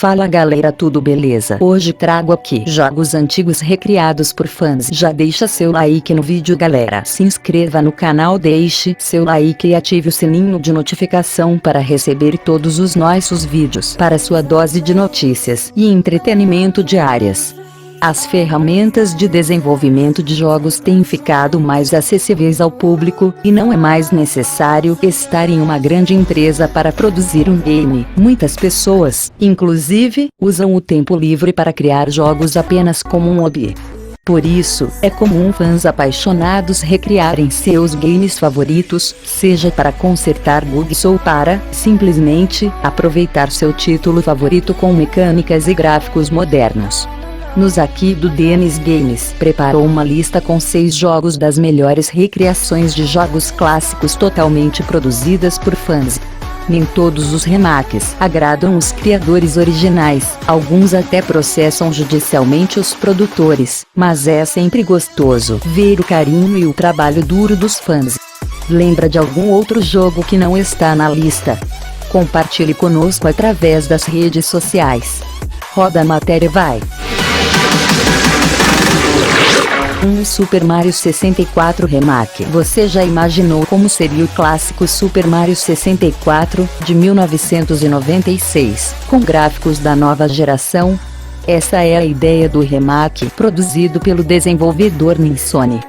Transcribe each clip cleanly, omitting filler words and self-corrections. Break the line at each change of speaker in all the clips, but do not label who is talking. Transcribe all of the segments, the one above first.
Fala galera, tudo beleza? Hoje trago aqui jogos antigos recriados por fãs. Já deixa seu like no vídeo galera. Se inscreva no canal, deixe seu like e ative o sininho de notificação para receber todos os nossos vídeos. Para sua dose de notícias e entretenimento diárias. As ferramentas de desenvolvimento de jogos têm ficado mais acessíveis ao público, e não é mais necessário estar em uma grande empresa para produzir um game. Muitas pessoas, inclusive, usam o tempo livre para criar jogos apenas como um hobby. Por isso, é comum fãs apaixonados recriarem seus games favoritos, seja para consertar bugs ou para, simplesmente, aproveitar seu título favorito com mecânicas e gráficos modernos. Nos aqui do Denis Games preparou uma lista com 6 jogos das melhores recriações de jogos clássicos totalmente produzidas por fãs. Nem todos os remakes agradam os criadores originais, alguns até processam judicialmente os produtores, mas é sempre gostoso ver o carinho e o trabalho duro dos fãs. Lembra de algum outro jogo que não está na lista? Compartilhe conosco através das redes sociais. Roda a matéria, vai! Super Mario 64 Remake. Você já imaginou como seria o clássico Super Mario 64, de 1996, com gráficos da nova geração? Essa é a ideia do remake, produzido pelo desenvolvedor Ninsoni.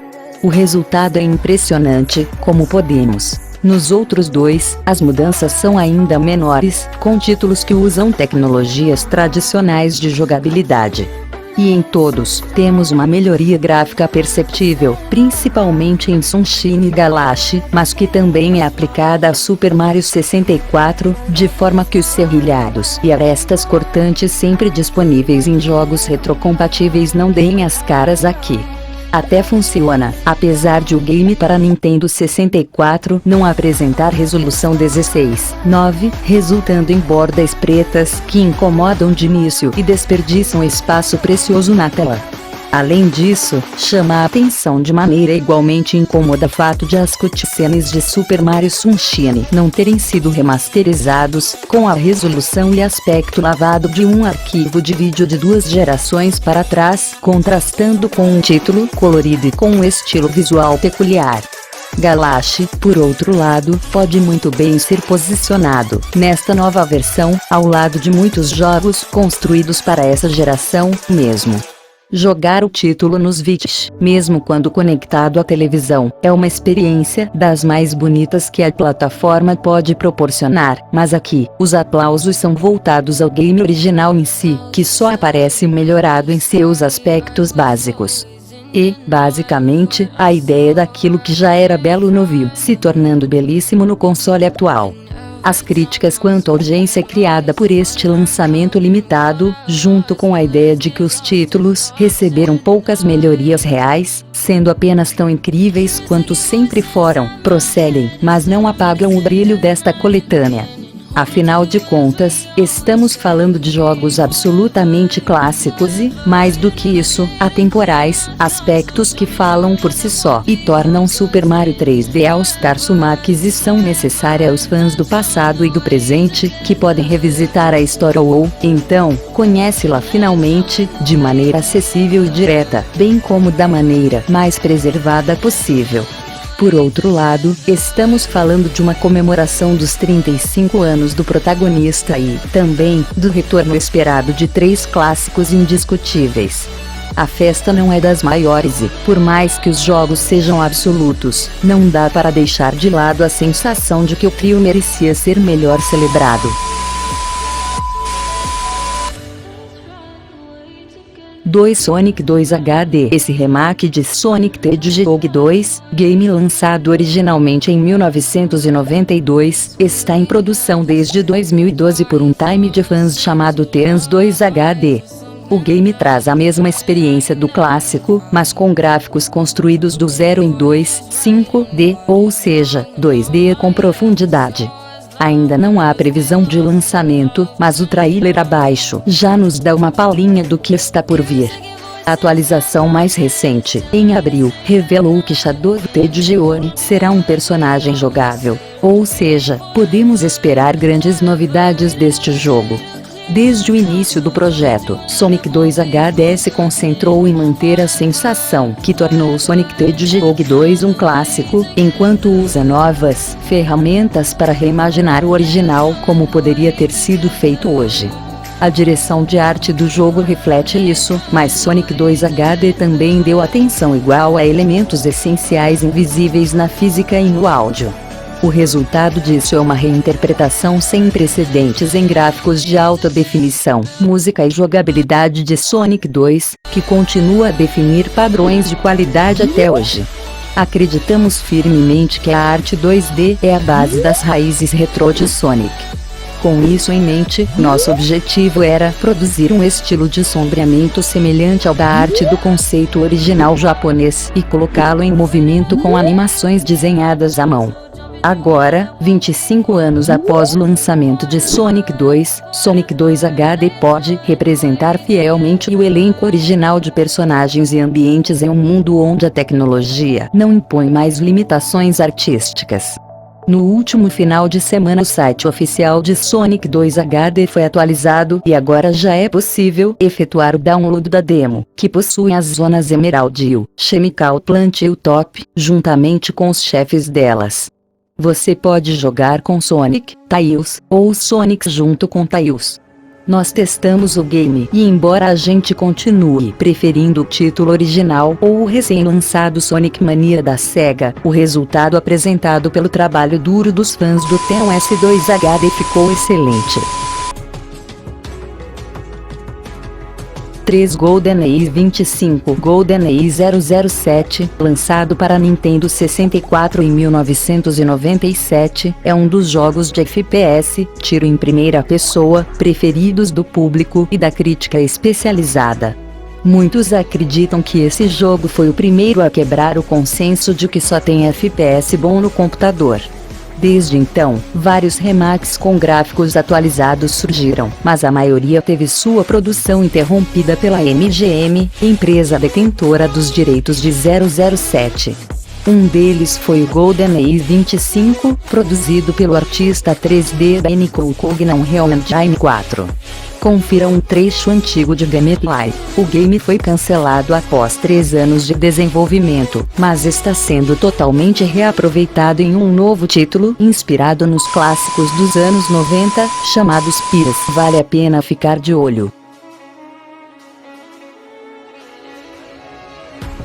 O resultado é impressionante, como podemos. Nos outros dois, as mudanças são ainda menores, com títulos que usam tecnologias tradicionais de jogabilidade. E em todos, temos uma melhoria gráfica perceptível, principalmente em Sunshine e Galaxy, mas que também é aplicada a Super Mario 64, de forma que os serrilhados e arestas cortantes sempre disponíveis em jogos retrocompatíveis não deem as caras aqui. Até funciona, apesar de o game para Nintendo 64 não apresentar resolução 16:9, resultando em bordas pretas que incomodam de início e desperdiçam espaço precioso na tela. Além disso, chama a atenção de maneira igualmente incômoda o fato de as cutscenes de Super Mario Sunshine não terem sido remasterizados, com a resolução e aspecto lavado de um arquivo de vídeo de 2 gerações para trás, contrastando com um título colorido e com um estilo visual peculiar. Galaxy, por outro lado, pode muito bem ser posicionado, nesta nova versão, ao lado de muitos jogos construídos para essa geração, mesmo. Jogar o título nos vídeos, mesmo quando conectado à televisão, é uma experiência das mais bonitas que a plataforma pode proporcionar, mas aqui, os aplausos são voltados ao game original em si, que só aparece melhorado em seus aspectos básicos. E, basicamente, a ideia daquilo que já era belo no Wii, se tornando belíssimo no console atual. As críticas quanto à urgência criada por este lançamento limitado, junto com a ideia de que os títulos receberam poucas melhorias reais, sendo apenas tão incríveis quanto sempre foram, prosseguem, mas não apagam o brilho desta coletânea. Afinal de contas, estamos falando de jogos absolutamente clássicos e, mais do que isso, atemporais, aspectos que falam por si só e tornam Super Mario 3D All-Stars uma aquisição necessária aos fãs do passado e do presente, que podem revisitar a história ou, então, conhece-la finalmente, de maneira acessível e direta, bem como da maneira mais preservada possível. Por outro lado, estamos falando de uma comemoração dos 35 anos do protagonista e, também, do retorno esperado de 3 clássicos indiscutíveis. A festa não é das maiores e, por mais que os jogos sejam absolutos, não dá para deixar de lado a sensação de que o trio merecia ser melhor celebrado. 2 Sonic 2 HD. Esse remake de Sonic the Hedgehog 2, game lançado originalmente em 1992, está em produção desde 2012 por um time de fãs chamado Teams 2 HD. O game traz a mesma experiência do clássico, mas com gráficos construídos do zero em 2.5D, ou seja, 2D com profundidade. Ainda não há previsão de lançamento, mas o trailer abaixo já nos dá uma palhinha do que está por vir. A atualização mais recente, em abril, revelou que Shadow the Hedgehog será um personagem jogável, ou seja, podemos esperar grandes novidades deste jogo. Desde o início do projeto, Sonic 2 HD se concentrou em manter a sensação que tornou Sonic the Hedgehog 2 um clássico, enquanto usa novas ferramentas para reimaginar o original como poderia ter sido feito hoje. A direção de arte do jogo reflete isso, mas Sonic 2 HD também deu atenção igual a elementos essenciais invisíveis na física e no áudio. O resultado disso é uma reinterpretação sem precedentes em gráficos de alta definição, música e jogabilidade de Sonic 2, que continua a definir padrões de qualidade até hoje. Acreditamos firmemente que a arte 2D é a base das raízes retrô de Sonic. Com isso em mente, nosso objetivo era produzir um estilo de sombreamento semelhante ao da arte do conceito original japonês e colocá-lo em movimento com animações desenhadas à mão. Agora, 25 anos após o lançamento de Sonic 2, Sonic 2 HD pode representar fielmente o elenco original de personagens e ambientes em um mundo onde a tecnologia não impõe mais limitações artísticas. No último final de semana, o site oficial de Sonic 2 HD foi atualizado e agora já é possível efetuar o download da demo, que possui as zonas Emerald Hill, Chemical Plant e o Top, juntamente com os chefes delas. Você pode jogar com Sonic, Tails, ou Sonic junto com Tails. Nós testamos o game e embora a gente continue preferindo o título original ou o recém-lançado Sonic Mania da Sega, o resultado apresentado pelo trabalho duro dos fãs do TOS2 HD ficou excelente. 3 GoldenEye 25 GoldenEye 007, lançado para Nintendo 64 em 1997, é um dos jogos de FPS, tiro em primeira pessoa, preferidos do público e da crítica especializada. Muitos acreditam que esse jogo foi o primeiro a quebrar o consenso de que só tem FPS bom no computador. Desde então, vários remakes com gráficos atualizados surgiram, mas a maioria teve sua produção interrompida pela MGM, empresa detentora dos direitos de 007. Um deles foi o GoldenEye 25, produzido pelo artista 3D da Nicole Cognan Real Engine 4. Confira um trecho antigo de gameplay. O game foi cancelado após 3 anos de desenvolvimento, mas está sendo totalmente reaproveitado em um novo título inspirado nos clássicos dos anos 90, chamado Spears. Vale a pena ficar de olho.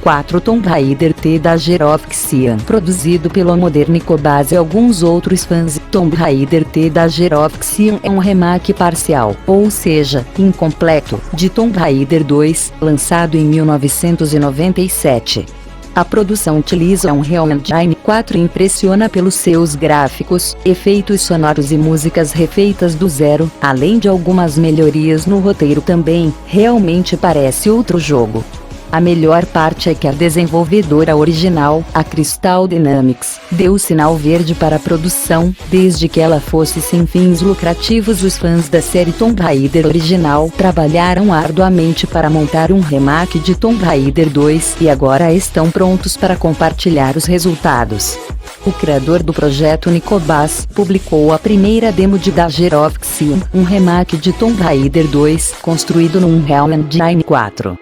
4 Tomb Raider The Danger of Xian, produzido pelo Modernico Base e alguns outros fãs. Tomb Raider The Danger of Xian é um remake parcial, ou seja, incompleto, de Tomb Raider 2, lançado em 1997. A produção utiliza um Unreal Engine 4 e impressiona pelos seus gráficos, efeitos sonoros e músicas refeitas do zero, além de algumas melhorias no roteiro também. Realmente parece outro jogo. A melhor parte é que a desenvolvedora original, a Crystal Dynamics, deu o sinal verde para a produção, desde que ela fosse sem fins lucrativos. Os fãs da série Tomb Raider original trabalharam arduamente para montar um remake de Tomb Raider 2 e agora estão prontos para compartilhar os resultados. O criador do projeto, Nico Bass, publicou a primeira demo de Danger of Xian, um remake de Tomb Raider 2, construído no Unreal Engine 4.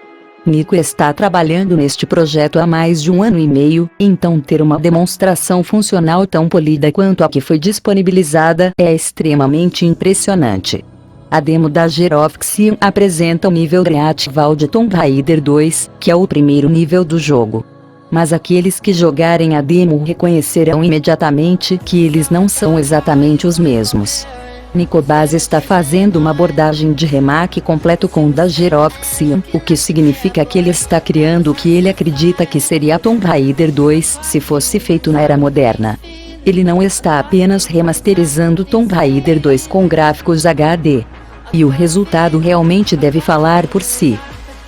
Nico está trabalhando neste projeto há mais de 1 ano e meio, então ter uma demonstração funcional tão polida quanto a que foi disponibilizada é extremamente impressionante. A demo da Danger of Xian apresenta o nível reatival de Tomb Raider 2, que é o primeiro nível do jogo. Mas aqueles que jogarem a demo reconhecerão imediatamente que eles não são exatamente os mesmos. Nico Bass está fazendo uma abordagem de remake completo com Danger of Xian, o que significa que ele está criando o que ele acredita que seria Tomb Raider 2 se fosse feito na era moderna. Ele não está apenas remasterizando Tomb Raider 2 com gráficos HD. E o resultado realmente deve falar por si.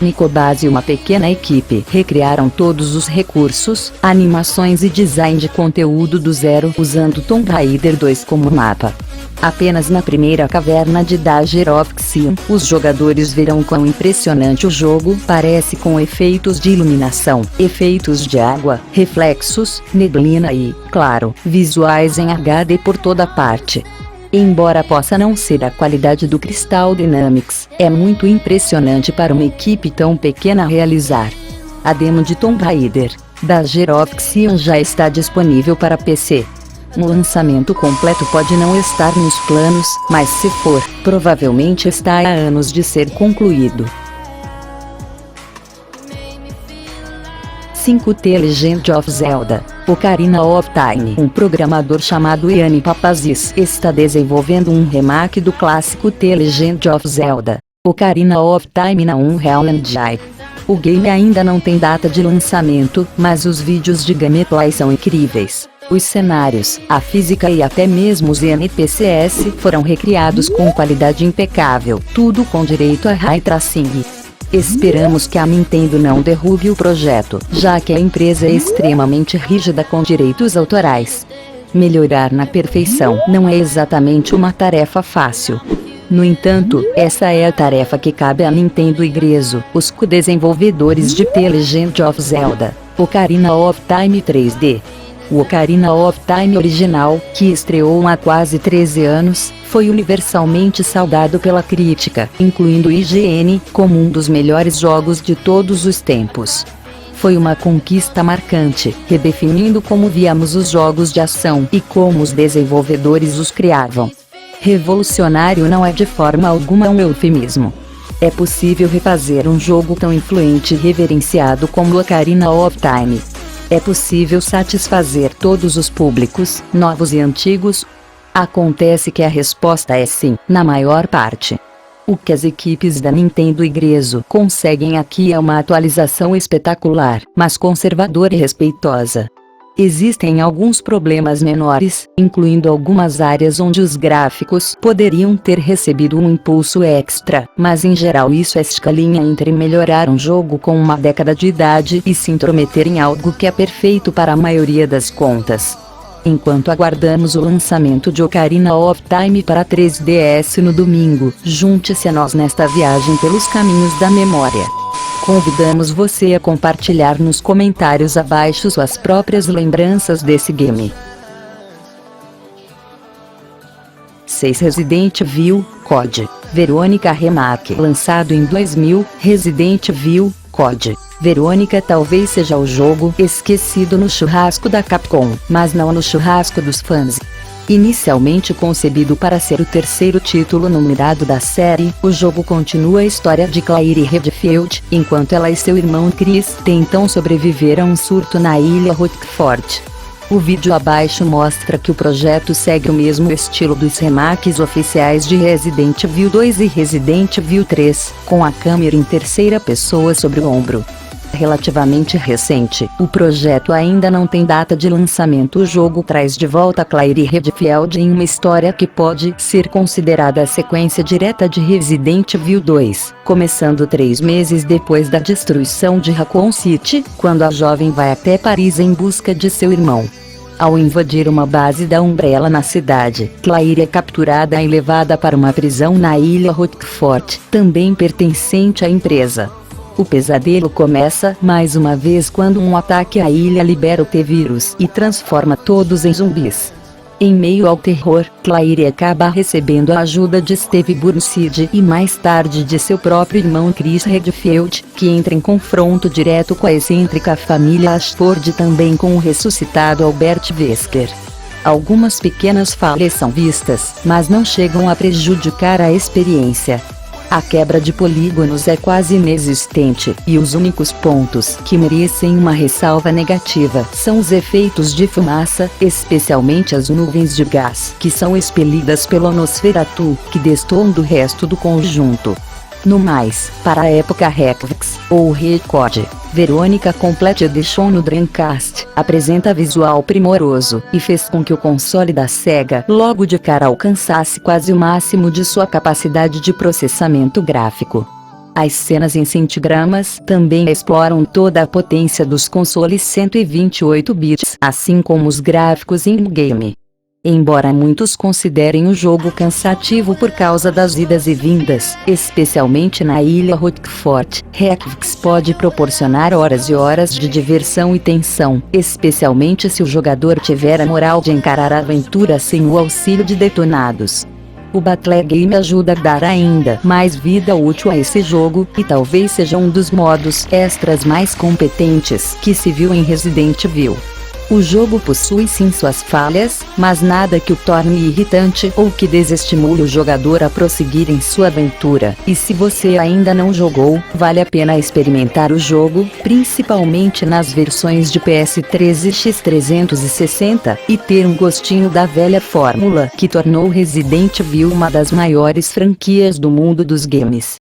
Nico Bass e uma pequena equipe recriaram todos os recursos, animações e design de conteúdo do zero usando Tomb Raider 2 como mapa. Apenas na primeira caverna de Danger of Xian, os jogadores verão quão impressionante o jogo parece com efeitos de iluminação, efeitos de água, reflexos, neblina e, claro, visuais em HD por toda parte. Embora possa não ser a qualidade do Crystal Dynamics, é muito impressionante para uma equipe tão pequena realizar. A demo de Tomb Raider, da Geroxion, já está disponível para PC. Um lançamento completo pode não estar nos planos, mas se for, provavelmente está há anos de ser concluído. 5. The Legend of Zelda: Ocarina of Time. Um programador chamado Yanni Papazis está desenvolvendo um remake do clássico The Legend of Zelda: Ocarina of Time na Unreal Engine. O game ainda não tem data de lançamento, mas os vídeos de gameplay são incríveis. Os cenários, a física e até mesmo os NPCs foram recriados com qualidade impecável, tudo com direito a ray tracing. Esperamos que a Nintendo não derrube o projeto, já que a empresa é extremamente rígida com direitos autorais. Melhorar na perfeição não é exatamente uma tarefa fácil. No entanto, essa é a tarefa que cabe à Nintendo Igreso, os co-desenvolvedores de The Legend of Zelda: Ocarina of Time 3D. O Ocarina of Time original, que estreou há quase 13 anos, foi universalmente saudado pela crítica, incluindo o IGN, como um dos melhores jogos de todos os tempos. Foi uma conquista marcante, redefinindo como víamos os jogos de ação e como os desenvolvedores os criavam. Revolucionário não é de forma alguma um eufemismo. É possível refazer um jogo tão influente e reverenciado como Ocarina of Time. É possível satisfazer todos os públicos, novos e antigos? Acontece que a resposta é sim, na maior parte. O que as equipes da Nintendo Igreso conseguem aqui é uma atualização espetacular, mas conservadora e respeitosa. Existem alguns problemas menores, incluindo algumas áreas onde os gráficos poderiam ter recebido um impulso extra, mas em geral isso é escalinha entre melhorar um jogo com uma década de idade e se intrometer em algo que é perfeito para a maioria das contas. Enquanto aguardamos o lançamento de Ocarina of Time para 3DS no domingo, junte-se a nós nesta viagem pelos caminhos da memória. Convidamos você a compartilhar nos comentários abaixo suas próprias lembranças desse game. 6. Resident Evil Code Verônica Remake. Lançado em 2000, Resident Evil Code Verônica talvez seja o jogo esquecido no churrasco da Capcom, mas não no churrasco dos fãs. Inicialmente concebido para ser o terceiro título numerado da série, o jogo continua a história de Claire Redfield, enquanto ela e seu irmão Chris tentam sobreviver a um surto na ilha Rockford. O vídeo abaixo mostra que o projeto segue o mesmo estilo dos remakes oficiais de Resident Evil 2 e Resident Evil 3, com a câmera em terceira pessoa sobre o ombro. Relativamente recente, o projeto ainda não tem data de lançamento. O jogo traz de volta Claire Redfield em uma história que pode ser considerada a sequência direta de Resident Evil 2, começando 3 meses depois da destruição de Raccoon City, quando a jovem vai até Paris em busca de seu irmão. Ao invadir uma base da Umbrella na cidade, Claire é capturada e levada para uma prisão na ilha Rockford, também pertencente à empresa. O pesadelo começa mais uma vez quando um ataque à ilha libera o T-Vírus e transforma todos em zumbis. Em meio ao terror, Claire acaba recebendo a ajuda de Steve Burnside e mais tarde de seu próprio irmão Chris Redfield, que entra em confronto direto com a excêntrica família Ashford e também com o ressuscitado Albert Wesker. Algumas pequenas falhas são vistas, mas não chegam a prejudicar a experiência. A quebra de polígonos é quase inexistente, e os únicos pontos que merecem uma ressalva negativa são os efeitos de fumaça, especialmente as nuvens de gás que são expelidas pelo Nosferatu, que destoam do resto do conjunto. No mais, para a época Requix, ou Recode, Verônica Complete Edition no Dreamcast, apresenta visual primoroso, e fez com que o console da Sega logo de cara alcançasse quase o máximo de sua capacidade de processamento gráfico. As cenas em centigramas também exploram toda a potência dos consoles 128 bits, assim como os gráficos in-game. Embora muitos considerem o jogo cansativo por causa das idas e vindas, especialmente na ilha Rockfort, Reykjavik pode proporcionar horas e horas de diversão e tensão, especialmente se o jogador tiver a moral de encarar a aventura sem o auxílio de detonados. O Battle Game ajuda a dar ainda mais vida útil a esse jogo, e talvez seja um dos modos extras mais competentes que se viu em Resident Evil. O jogo possui sim suas falhas, mas nada que o torne irritante ou que desestimule o jogador a prosseguir em sua aventura. E se você ainda não jogou, vale a pena experimentar o jogo, principalmente nas versões de PS3 e X360, e ter um gostinho da velha fórmula que tornou Resident Evil uma das maiores franquias do mundo dos games.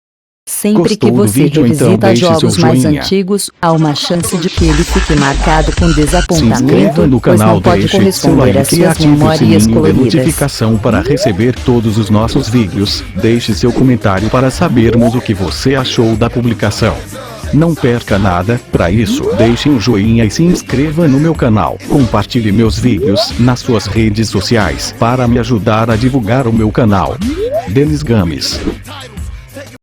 Sempre que você revisita jogos mais antigos, há uma chance de que ele fique marcado com desapontamento, pois não pode corresponder às suas memórias coloridas.
Notificação para receber todos os nossos vídeos. Deixe seu comentário para sabermos o que você achou da publicação. Não perca nada, para isso, deixe um joinha e se inscreva no meu canal. Compartilhe meus vídeos nas suas redes sociais para me ajudar a divulgar o meu canal. Denis Games.